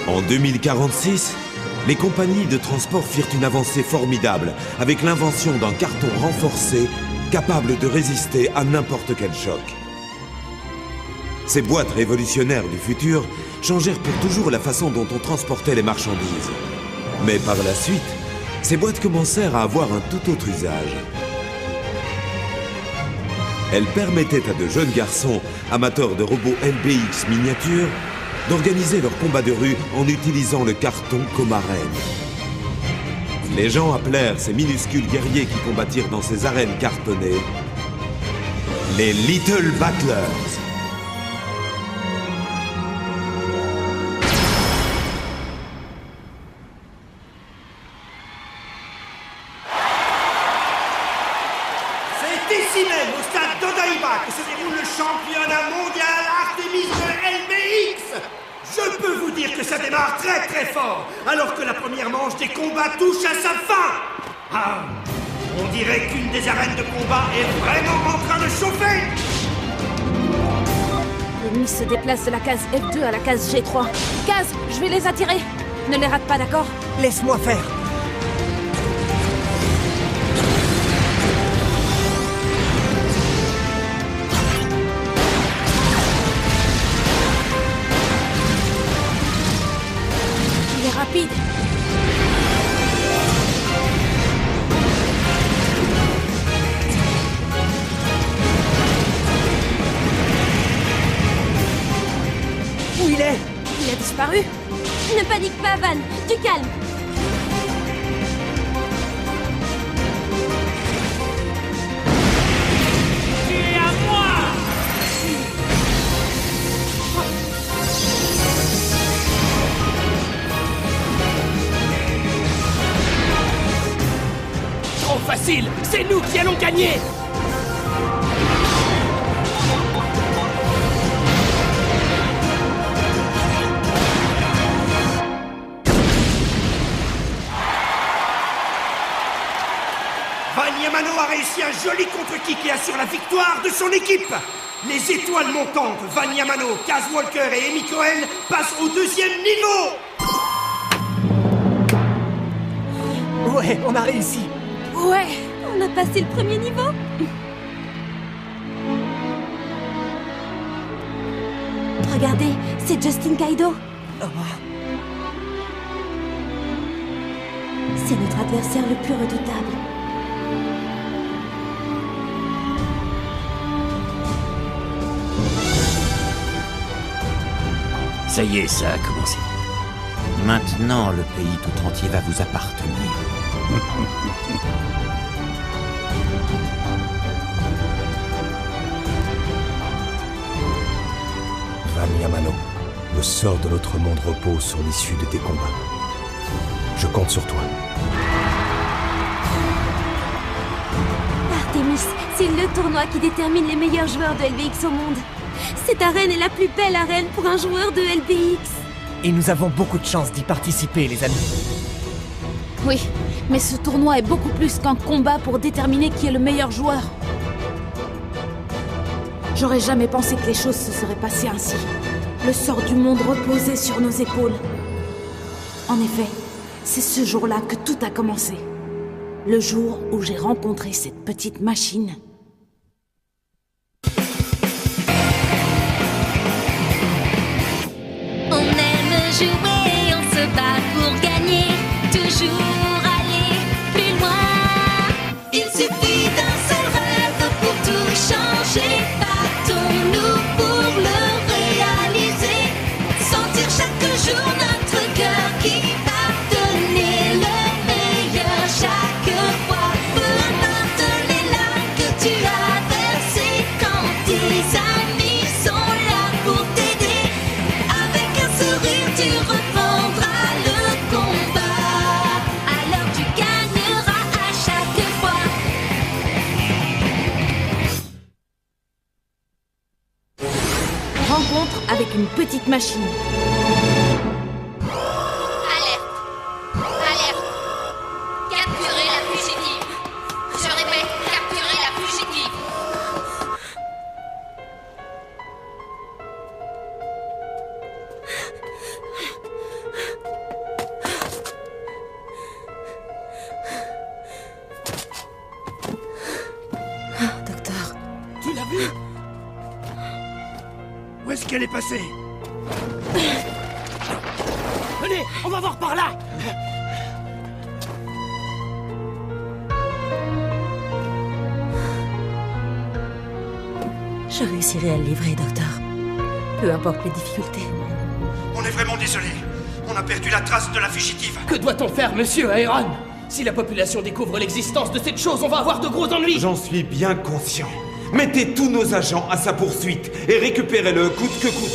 En 2046, les compagnies de transport firent une avancée formidable avec l'invention d'un carton renforcé capable de résister à n'importe quel choc. Ces boîtes révolutionnaires du futur changèrent pour toujours la façon dont on transportait les marchandises. Mais par la suite, ces boîtes commencèrent à avoir un tout autre usage. Elles permettaient à de jeunes garçons, amateurs de robots LBX miniatures, d'organiser leurs combats de rue en utilisant le carton comme arène. Les gens appelèrent ces minuscules guerriers qui combattirent dans ces arènes cartonnées les Little Battlers. C'est ici même, au stade d'Odaiba, que se déroule le championnat mondial Artemis de LBX. Je peux vous dire que ça démarre très très fort, alors que la première manche des combats touche à sa fin. Ah, on dirait qu'une des arènes de combat est vraiment en train de chauffer. L'ennemi se déplace de la case F2 à la case G3. Case, je vais les attirer. Ne les rate pas, d'accord? Laisse-moi faire. Il est rapide. Où il est? Il a disparu. Ne panique pas, Van. Du calme. Tu es à moi. Trop facile. C'est nous qui allons gagner. Van Yamano a réussi un joli contre-kick et assure la victoire de son équipe. Les étoiles montantes, Van Yamano, Kaz Walker et Amy Cohen passent au deuxième niveau. Ouais, on a réussi. Ouais. On a passé le premier niveau. Regardez, c'est Justin Kaido. Oh, C'est notre adversaire le plus redoutable. Ça y est, ça a commencé. Maintenant, le pays tout entier va vous appartenir. Van Yamano, le sort de notre monde repose sur l'issue de tes combats. Je compte sur toi. Artemis, c'est le tournoi qui détermine les meilleurs joueurs de LBX au monde. Cette arène est la plus belle arène pour un joueur de LBX. Et nous avons beaucoup de chance d'y participer, les amis. Oui, mais ce tournoi est beaucoup plus qu'un combat pour déterminer qui est le meilleur joueur. J'aurais jamais pensé que les choses se seraient passées ainsi. Le sort du monde reposait sur nos épaules. En effet, c'est ce jour-là que tout a commencé. Le jour où j'ai rencontré cette petite machine. On aime jouer, on se bat pour gagner. Toujours aller plus loin. Il suffit d'un seul rêve pour tout changer. Battons-nous pour le réaliser. Sentir chaque jour notre cœur qui bat. Donner le meilleur chaque fois. Peu importe les larmes que tu as versées. Quand tes amis sont là pour t'aider. Avec un sourire tu reprendras le combat. Alors tu gagneras à chaque fois. Rencontre avec une petite machine. Alerte. Alerte. Capturez la fugitive. Je répète, capturez la fugitive. qu'elle est passée. Venez, on va voir par là. Je réussirai à le livrer, docteur. Peu importe les difficultés. On est vraiment désolé. On a perdu la trace de la fugitive. Que doit-on faire, monsieur Iron? Si la population découvre l'existence de cette chose, on va avoir de gros ennuis. J'en suis bien conscient. Mettez tous nos agents à sa poursuite et récupérez-le coûte que coûte.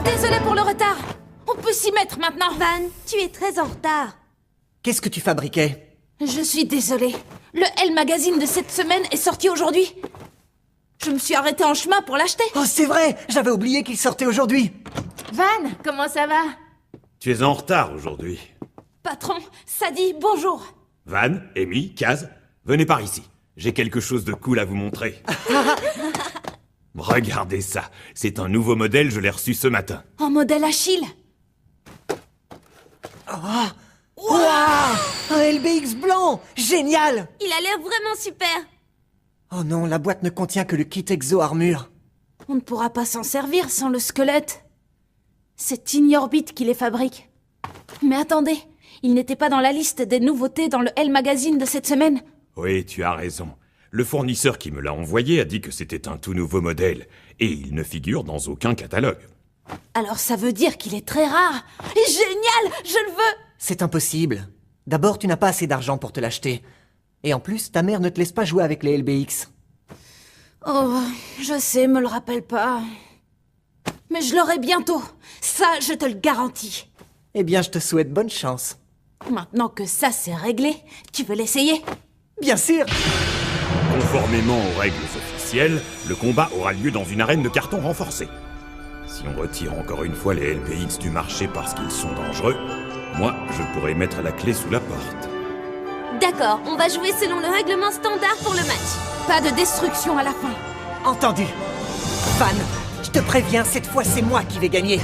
Désolée pour le retard. On peut s'y mettre maintenant. Van, tu es très en retard. Qu'est-ce que tu fabriquais? Je suis désolée. Le Elle Magazine de cette semaine est sorti aujourd'hui. Je me suis arrêtée en chemin pour l'acheter. Oh, c'est vrai! J'avais oublié qu'il sortait aujourd'hui. Van, comment ça va? Tu es en retard aujourd'hui. Patron, Sadie, bonjour. Van, Amy, Kaz, venez par ici. J'ai quelque chose de cool à vous montrer. Regardez ça. C'est un nouveau modèle, je l'ai reçu ce matin. En modèle Achille. Waouh! Un LBX blanc! Génial! Il a l'air vraiment super. Oh non, la boîte ne contient que le kit exo-armure. On ne pourra pas s'en servir sans le squelette. C'est Ignorbit qui les fabrique. Mais attendez, il n'était pas dans la liste des nouveautés dans le Elle Magazine de cette semaine. Oui, tu as raison. Le fournisseur qui me l'a envoyé a dit que c'était un tout nouveau modèle, et il ne figure dans aucun catalogue. Alors ça veut dire qu'il est très rare. Génial, je le veux. C'est impossible. D'abord, tu n'as pas assez d'argent pour te l'acheter. Et en plus, ta mère ne te laisse pas jouer avec les LBX. Oh, je sais, me le rappelle pas. Mais je l'aurai bientôt. Ça, je te le garantis. Eh bien, je te souhaite bonne chance. Maintenant que ça c'est réglé, tu veux l'essayer? Bien sûr! Conformément aux règles officielles, le combat aura lieu dans une arène de carton renforcée. Si on retire encore une fois les LBX du marché parce qu'ils sont dangereux, moi, je pourrais mettre la clé sous la porte. D'accord, on va jouer selon le règlement standard pour le match. Pas de destruction à la fin. Entendu. Van, je te préviens, cette fois c'est moi qui vais gagner.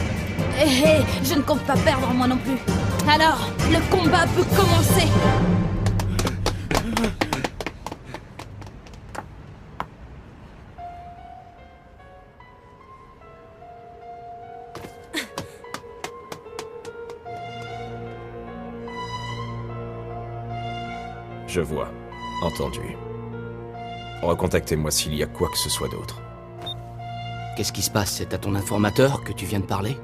Hé, je ne compte pas perdre moi non plus. Alors, le combat peut commencer. Je vois. Entendu. Recontactez-moi s'il y a quoi que ce soit d'autre. Qu'est-ce qui se passe? C'est à ton informateur que tu viens de parler?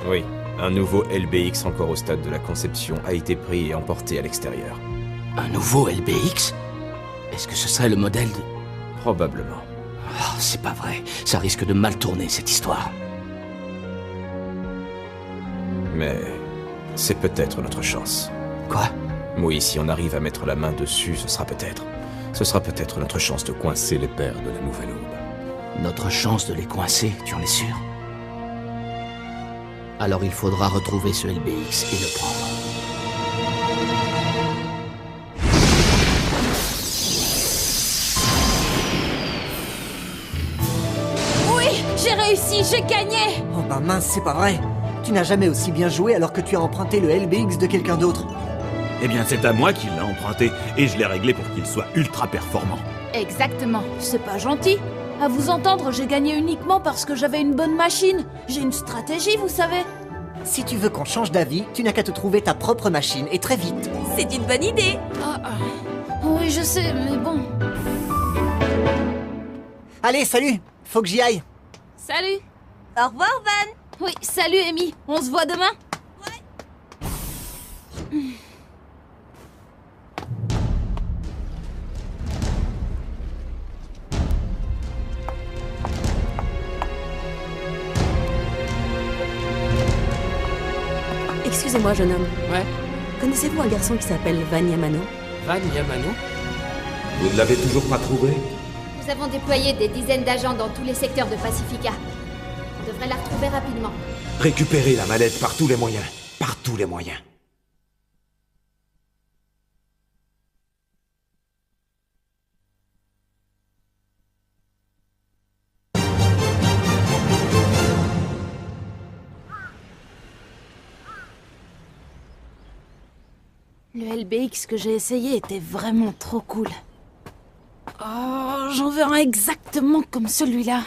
Oui, un nouveau LBX encore au stade de la conception a été pris et emporté à l'extérieur. Un nouveau LBX? Est-ce que ce serait le modèle de... Probablement. Oh, c'est pas vrai. Ça risque de mal tourner, cette histoire. Mais c'est peut-être notre chance. Quoi? Oui, si on arrive à mettre la main dessus, ce sera peut-être notre chance de coincer les pères de la Nouvelle Aube. Notre chance de les coincer, tu en es sûr? Alors il faudra retrouver ce LBX et le prendre. Oui, j'ai réussi, j'ai gagné. Oh bah mince, c'est pas vrai. Tu n'as jamais aussi bien joué alors que tu as emprunté le LBX de quelqu'un d'autre. Eh bien, c'est à moi qu'il l'a emprunté, et je l'ai réglé pour qu'il soit ultra performant. Exactement, c'est pas gentil. À vous entendre, j'ai gagné uniquement parce que j'avais une bonne machine. J'ai une stratégie, vous savez. Si tu veux qu'on change d'avis, tu n'as qu'à te trouver ta propre machine, et très vite. C'est une bonne idée. Oui, je sais, mais bon. Allez, salut! Faut que j'y aille. Salut. Au revoir, Van. Oui, salut, Amy. On se voit demain? Excusez-moi, jeune homme. Ouais? Connaissez-vous un garçon qui s'appelle Van Yamano? Van Yamano? Vous ne l'avez toujours pas trouvé? Nous avons déployé des dizaines d'agents dans tous les secteurs de Pacifica. On devrait la retrouver rapidement. Récupérez la mallette par tous les moyens. Par tous les moyens. Le LBX que j'ai essayé était vraiment trop cool. Oh, j'en veux un exactement comme celui-là.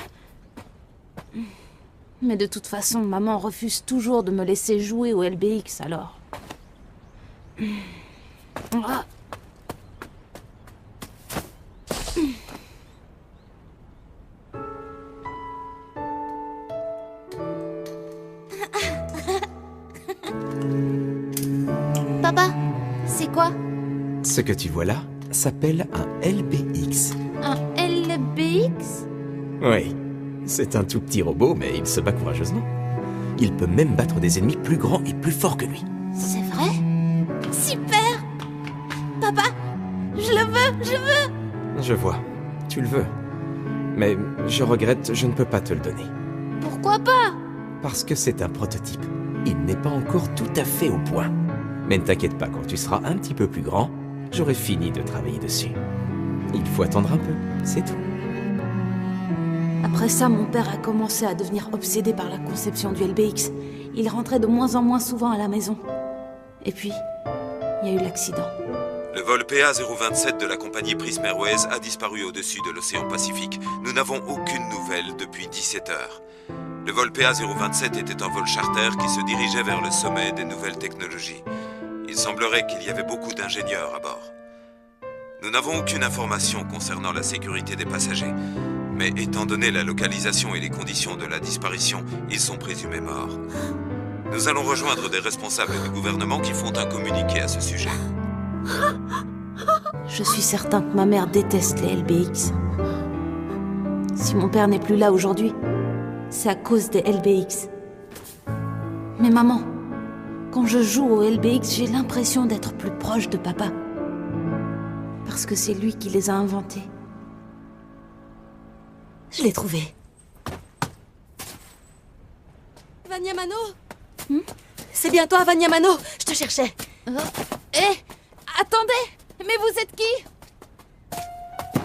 Mais de toute façon, maman refuse toujours de me laisser jouer au LBX, alors. Ah. Papa, c'est quoi? Ce que tu vois là s'appelle un LBX. Un LBX? Oui, c'est un tout petit robot, mais il se bat courageusement. Il peut même battre des ennemis plus grands et plus forts que lui. C'est vrai? Super! Papa, je le veux, je veux! Je vois, tu le veux. Mais je regrette, je ne peux pas te le donner. Pourquoi pas? Parce que c'est un prototype. Il n'est pas encore tout à fait au point. Mais ne t'inquiète pas, quand tu seras un petit peu plus grand, j'aurai fini de travailler dessus. Il faut attendre un peu, c'est tout. Après ça, mon père a commencé à devenir obsédé par la conception du LBX. Il rentrait de moins en moins souvent à la maison. Et puis, il y a eu l'accident. Le vol PA027 de la compagnie Prism Airways a disparu au-dessus de l'océan Pacifique. Nous n'avons aucune nouvelle depuis 17 heures. Le vol PA027 était un vol charter qui se dirigeait vers le sommet des nouvelles technologies. Il semblerait qu'il y avait beaucoup d'ingénieurs à bord. Nous n'avons aucune information concernant la sécurité des passagers, mais étant donné la localisation et les conditions de la disparition, ils sont présumés morts. Nous allons rejoindre des responsables du gouvernement qui font un communiqué à ce sujet. Je suis certain que ma mère déteste les LBX. Si mon père n'est plus là aujourd'hui, c'est à cause des LBX. Mais maman, quand je joue au LBX, j'ai l'impression d'être plus proche de papa. Parce que c'est lui qui les a inventés. Je l'ai trouvé. Van Yamano? C'est bien toi, Van Yamano? Je te cherchais. Attendez! Mais vous êtes qui?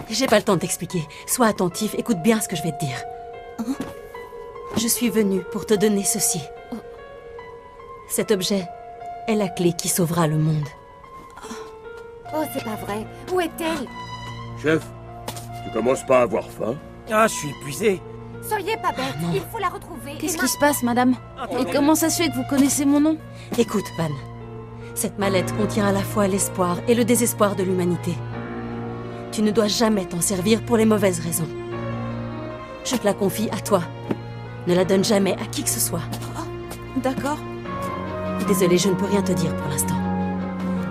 J'ai pas le temps de t'expliquer. Sois attentif, écoute bien ce que je vais te dire. Je suis venue pour te donner ceci. Cet objet est la clé qui sauvera le monde. Oh, c'est pas vrai. Où est-elle? Chef, tu commences pas à avoir faim? Ah, je suis épuisé. Soyez pas bête, il faut la retrouver. Qu'est-ce qui se passe, madame? Et comment ça se fait que vous connaissez mon nom? Écoute, Van. Cette mallette contient à la fois l'espoir et le désespoir de l'humanité. Tu ne dois jamais t'en servir pour les mauvaises raisons. Je te la confie à toi. Ne la donne jamais à qui que ce soit. D'accord. Désolée, je ne peux rien te dire pour l'instant.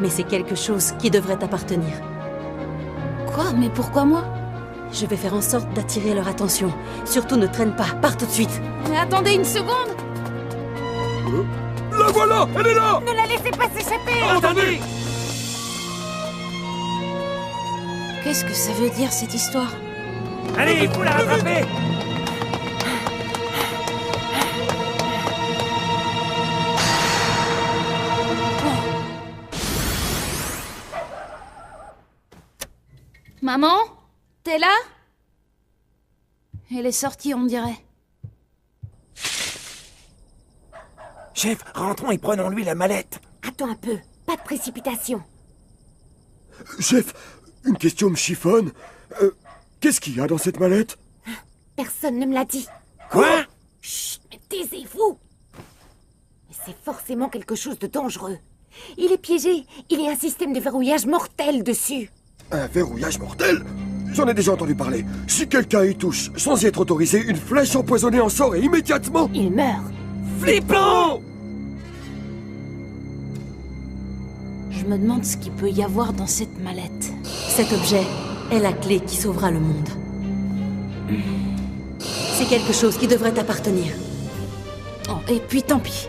Mais c'est quelque chose qui devrait t'appartenir. Quoi? Mais pourquoi moi? Je vais faire en sorte d'attirer leur attention. Surtout ne traîne pas, pars tout de suite. Mais attendez une seconde! La voilà! Elle est là! Ne la laissez pas s'échapper! Attendez! Qu'est-ce que ça veut dire, cette histoire? Allez, il faut la rattraper. Maman? T'es là? Elle est sortie, on dirait. Chef, rentrons et prenons-lui la mallette. Attends un peu, pas de précipitation. Chef, une question me chiffonne. Qu'est-ce qu'il y a dans cette mallette? Personne ne me l'a dit. Quoi? Chut, mais taisez-vous! Mais c'est forcément quelque chose de dangereux. Il est piégé, il y a un système de verrouillage mortel dessus. Un verrouillage mortel? J'en ai déjà entendu parler. Si quelqu'un y touche, sans y être autorisé, une flèche empoisonnée en sort et immédiatement... Il meurt. Flippant! Je me demande ce qu'il peut y avoir dans cette mallette. Cet objet est la clé qui sauvera le monde. C'est quelque chose qui devrait t'appartenir. Oh, et puis tant pis.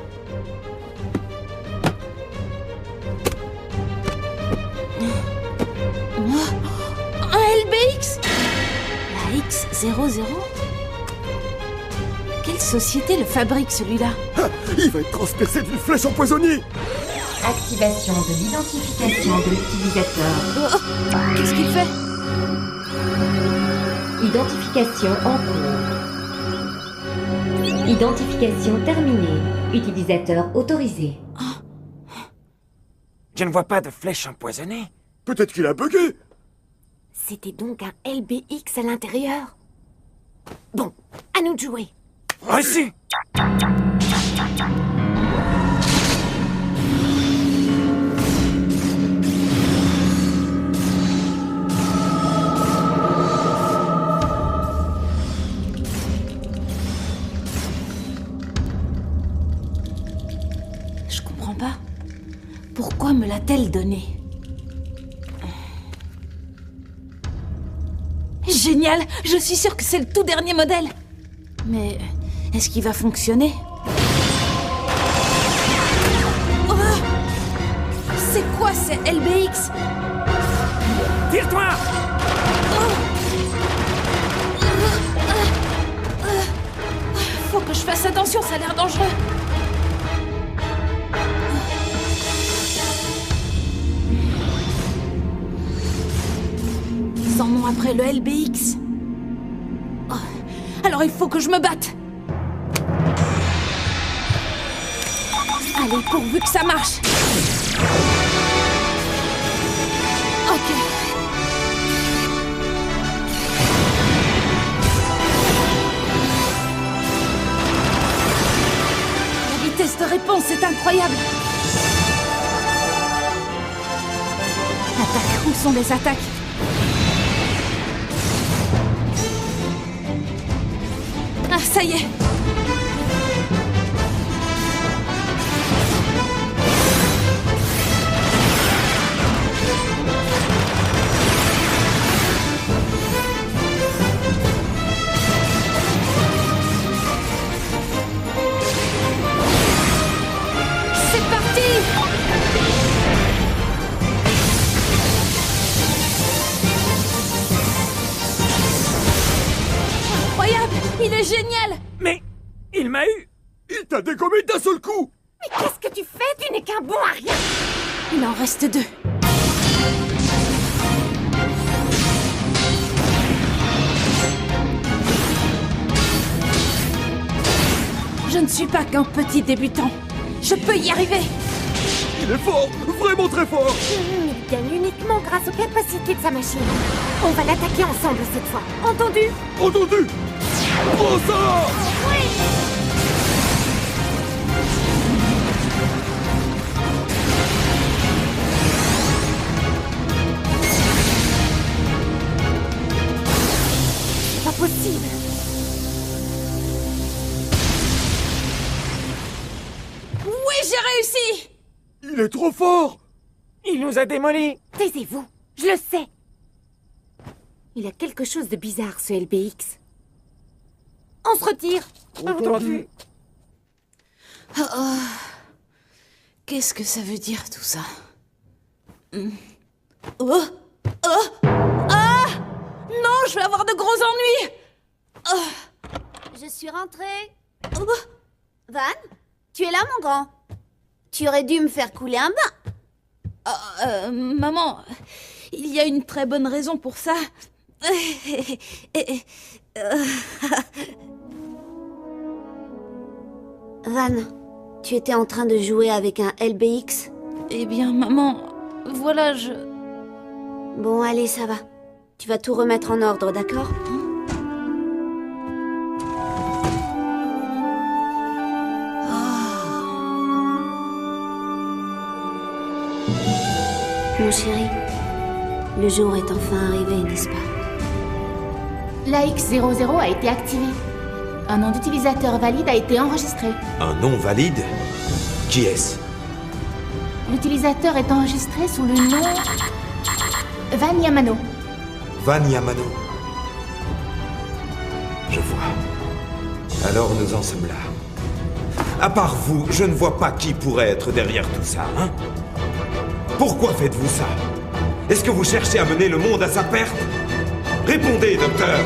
LBX-00 ? Quelle société le fabrique, celui-là ? Ah, il va être transpercé d'une flèche empoisonnée. Activation de l'identification de l'utilisateur. Qu'est-ce qu'il fait ? Identification en cours. Identification terminée. Utilisateur autorisé. Je ne vois pas de flèche empoisonnée. Peut-être qu'il a bugué. C'était donc un LBX à l'intérieur. Bon, à nous de jouer. Reçu. Je comprends pas. Pourquoi me l'a-t-elle donné ? Génial! Je suis sûre que c'est le tout dernier modèle. Mais est-ce qu'il va fonctionner? Oh, c'est quoi ces LBX? Tire-toi! Faut que je fasse attention, ça a l'air dangereux. Sans nom après le LBX. Oh, alors il faut que je me batte. Allez, pourvu que ça marche. Ok. La vitesse de réponse est incroyable. Attaque, où sont les attaques? Ah, ça y est. C'est parti! Incroyable! Il est génial! Mais il m'a eu! Il t'a dégommé d'un seul coup! Mais qu'est-ce que tu fais? Tu n'es qu'un bon à rien! Il en reste 2. Je ne suis pas qu'un petit débutant. Je peux y arriver. Il est fort, vraiment très fort. Il gagne uniquement grâce aux capacités de sa machine. On va l'attaquer ensemble cette fois. Entendu? Entendu. Prends ça! Oui! C'est pas possible. Oui, j'ai réussi! Il est trop fort! Il nous a démolis! Taisez-vous, je le sais. Il a quelque chose de bizarre, ce LBX. On se retire. Entendu. Oh. Qu'est-ce que ça veut dire, tout ça? Oh! Oh! Ah! Non, je vais avoir de gros ennuis! Oh. Je suis rentrée. Oh. Van, tu es là, mon grand? Tu aurais dû me faire couler un bain. Maman, il y a une très bonne raison pour ça. Van, tu étais en train de jouer avec un LBX? Eh bien, maman, voilà, je... Bon, allez, ça va. Tu vas tout remettre en ordre, d'accord? Mon chéri, le jour est enfin arrivé, n'est-ce pas? L'AX00 a été activé. Un nom d'utilisateur valide a été enregistré. Un nom valide? Qui est-ce? L'utilisateur est enregistré sous le nom... Van Yamano. Van Yamano. Je vois. Alors nous en sommes là. À part vous, je ne vois pas qui pourrait être derrière tout ça, hein? Pourquoi faites-vous ça? Est-ce que vous cherchez à mener le monde à sa perte? Répondez, docteur!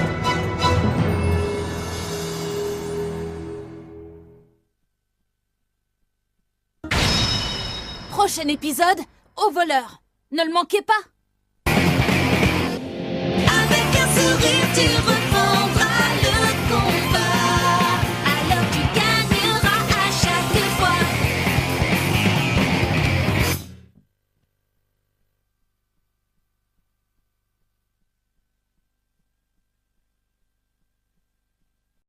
prochain épisode, au voleur. Ne le manquez pas. Avec un sourire, tu